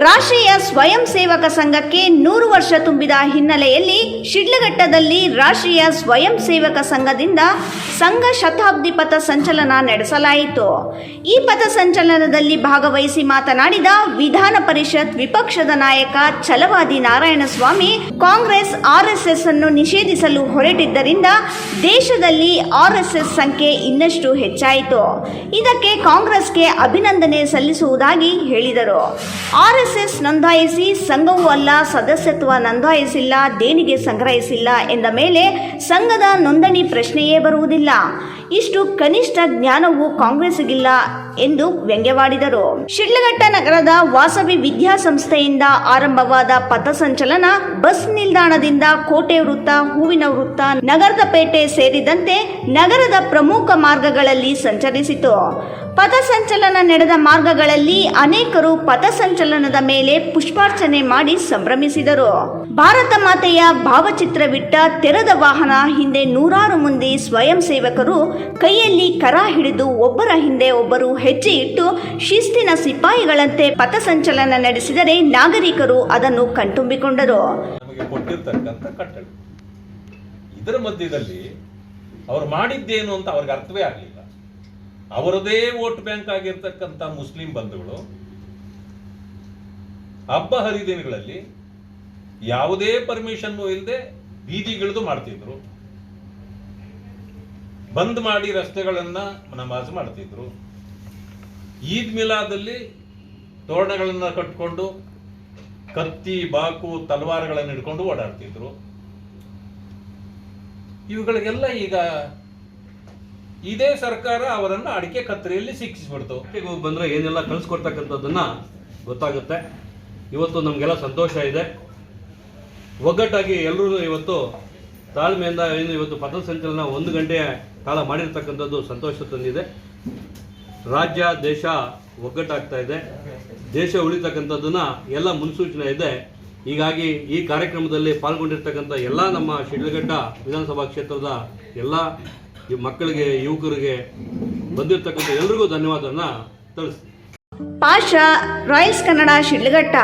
ರಾಷ್ಟ್ರೀಯ ಸ್ವಯಂ ಸೇವಕ ಸಂಘಕ್ಕೆ 100 ವರ್ಷ ತುಂಬಿದ ಹಿನ್ನೆಲೆಯಲ್ಲಿ ಶಿಡ್ಲಘಟ್ಟದಲ್ಲಿ ರಾಷ್ಟ್ರೀಯ ಸ್ವಯಂ ಸೇವಕ ಸಂಘದಿಂದ ಸಂಘ ಶತಾಬ್ದಿ ಪಥ ಸಂಚಲನ ನಡೆಸಲಾಯಿತು. ಈ ಪಥ ಸಂಚಲನದಲ್ಲಿ ಭಾಗವಹಿಸಿ ಮಾತನಾಡಿದ ವಿಧಾನ ಪರಿಷತ್ ವಿಪಕ್ಷದ ನಾಯಕ ಛಲವಾದಿ ನಾರಾಯಣಸ್ವಾಮಿ, ಕಾಂಗ್ರೆಸ್ ಆರ್ಎಸ್ಎಸ್ ಅನ್ನು ನಿಷೇಧಿಸಲು ಹೊರಟಿದ್ದರಿಂದ ದೇಶದಲ್ಲಿ ಆರ್ಎಸ್ಎಸ್ ಸಂಖ್ಯೆ ಇನ್ನಷ್ಟು ಹೆಚ್ಚಾಯಿತು. ಇದಕ್ಕೆ ಕಾಂಗ್ರೆಸ್ಗೆ ಅಭಿನಂದನೆ ಸಲ್ಲಿಸುವುದಾಗಿ ಹೇಳಿದರು. ಆರ್ಎಸ್ಎಸ್ ನೋಂದಾಯಿಸಿ ಸಂಘವೂ ಅಲ್ಲ, ಸದಸ್ಯತ್ವ ನೋಂದಾಯಿಸಿಲ್ಲ, ದೇಣಿಗೆ ಸಂಗ್ರಹಿಸಿಲ್ಲ ಎಂದ ಮೇಲೆ ಸಂಘದ ನೋಂದಣಿ ಪ್ರಶ್ನೆಯೇ ಬರುವುದಿಲ್ಲ. ಇಷ್ಟು ಕನಿಷ್ಠ ಜ್ಞಾನವೂ ಕಾಂಗ್ರೆಸ್ಗಿಲ್ಲ ಎಂದು ವ್ಯಂಗ್ಯವಾಡಿದರು. ಶಿಡ್ಲಘಟ್ಟ ನಗರದ ವಾಸವಿ ವಿದ್ಯಾಸಂಸ್ಥೆಯಿಂದ ಆರಂಭವಾದ ಪಥಸಂಚಲನ ಬಸ್ ನಿಲ್ದಾಣದಿಂದ ಕೋಟೆ ವೃತ್ತ, ಹೂವಿನ ವೃತ್ತ, ನಗರದ ಪೇಟೆ ಸೇರಿದಂತೆ ನಗರದ ಪ್ರಮುಖ ಮಾರ್ಗಗಳಲ್ಲಿ ಸಂಚರಿಸಿತು. ಪಥಸಂಚಲನ ನಡೆದ ಮಾರ್ಗಗಳಲ್ಲಿ ಅನೇಕರು ಪಥಸಂಚಲನದ ಮೇಲೆ ಪುಷ್ಪಾರ್ಚನೆ ಮಾಡಿ ಸಂಭ್ರಮಿಸಿದರು. ಭಾರತ ಮಾತೆಯ ಭಾವಚಿತ್ರವಿಟ್ಟ ತೆರೆದ ವಾಹನ ಹಿಂದೆ ನೂರಾರು ಮಂದಿ ಸ್ವಯಂ ಸೇವಕರು ಕೈಯಲ್ಲಿ ಕರ ಹಿಡಿದು ಒಬ್ಬರ ಹಿಂದೆ ಒಬ್ಬರು ಹೆಜ್ಜೆ ಇಟ್ಟು ಶಿಸ್ತಿನ ಸಿಪಾಯಿಗಳಂತೆ ಪಥಸಂಚಲನ ನಡೆಸಿದರೆ ನಾಗರಿಕರು ಅದನ್ನು ಕಣ್ತುಂಬಿಕೊಂಡರು. ಇದರ ಮಧ್ಯದಲ್ಲಿ ಅವರು ಮಾಡಿದ್ದೇನು ಅಂತ ಅವ್ರಿಗೆ ಅರ್ಥವೇ ಆಗಲಿಲ್ಲ. ಅವರದೇ ವೋಟ್ ಬ್ಯಾಂಕ್ ಆಗಿರ್ತಕ್ಕಂಥ ಮುಸ್ಲಿಂ ಬಂಧುಗಳು ಹಬ್ಬ ಹರಿದಿನಗಳಲ್ಲಿ ಯಾವುದೇ ಪರ್ಮಿಷನ್ ಇಲ್ಲದೆ ಬೀದಿಗಿಳಿದು ಮಾಡ್ತಿದ್ರು, ಬಂದ್ ಮಾಡಿ ರಸ್ತೆಗಳನ್ನ ನಮಾಜ್ ಮಾಡ್ತಿದ್ರು. ಈದ್ ಮಿಲಾದಲ್ಲಿ ತೋರಣಗಳನ್ನ ಕಟ್ಕೊಂಡು ಕತ್ತಿ, ಬಾಕು, ತಲವಾರುಗಳನ್ನು ಹಿಡ್ಕೊಂಡು ಓಡಾಡ್ತಿದ್ರು. ಇವುಗಳಿಗೆಲ್ಲ ಈಗ ಇದೇ ಸರ್ಕಾರ ಅವರನ್ನು ಅಡಿಕೆ ಕತ್ತರಿಯಲ್ಲಿ ಶಿಕ್ಷಿಸ್ಬಿಡ್ತು. ಬಂದ್ರೆ ಏನೆಲ್ಲ ಕಳಿಸ್ಕೊಡ್ತಕ್ಕಂಥದ್ದನ್ನ ಗೊತ್ತಾಗುತ್ತೆ. ಇವತ್ತು ನಮಗೆಲ್ಲ ಸಂತೋಷ ಇದೆ. ಒಗ್ಗಟ್ಟಾಗಿ ಎಲ್ಲರೂ ಇವತ್ತು ತಾಳ್ಮೆಯಿಂದ ಏನು ಇವತ್ತು ಪಥಸಂಚಲನ 1 ಗಂಟೆ ಕಾಲ ಮಾಡಿರ್ತಕ್ಕಂಥದ್ದು ಸಂತೋಷ ತಂದಿದೆ. ರಾಜ್ಯ ದೇಶ ಒಗ್ಗಟ್ಟಾಗ್ತಾ ಇದೆ. ದೇಶ ಉಳಿತಕ್ಕಂಥದ್ದನ್ನ ಎಲ್ಲ ಮುನ್ಸೂಚನೆ ಇದೆ. ಹೀಗಾಗಿ ಈ ಕಾರ್ಯಕ್ರಮದಲ್ಲಿ ಪಾಲ್ಗೊಂಡಿರ್ತಕ್ಕಂಥ ಎಲ್ಲ ನಮ್ಮ ಶಿಡ್ಲಘಟ್ಟ ವಿಧಾನಸಭಾ ಕ್ಷೇತ್ರದ ಎಲ್ಲ ಮಕ್ಕಳಿಗೆ, ಯುವಕರಿಗೆ, ಬಂದಿರತಕ್ಕಂಥ ಎಲ್ರಿಗೂ ಧನ್ಯವಾದವನ್ನ ತಿಳಿಸ್ತೀನಿ. ಪಾಷಾ, ರಾಯಲ್ಸ್ ಕನ್ನಡ, ಶಿಡ್ಲಘಟ್ಟ.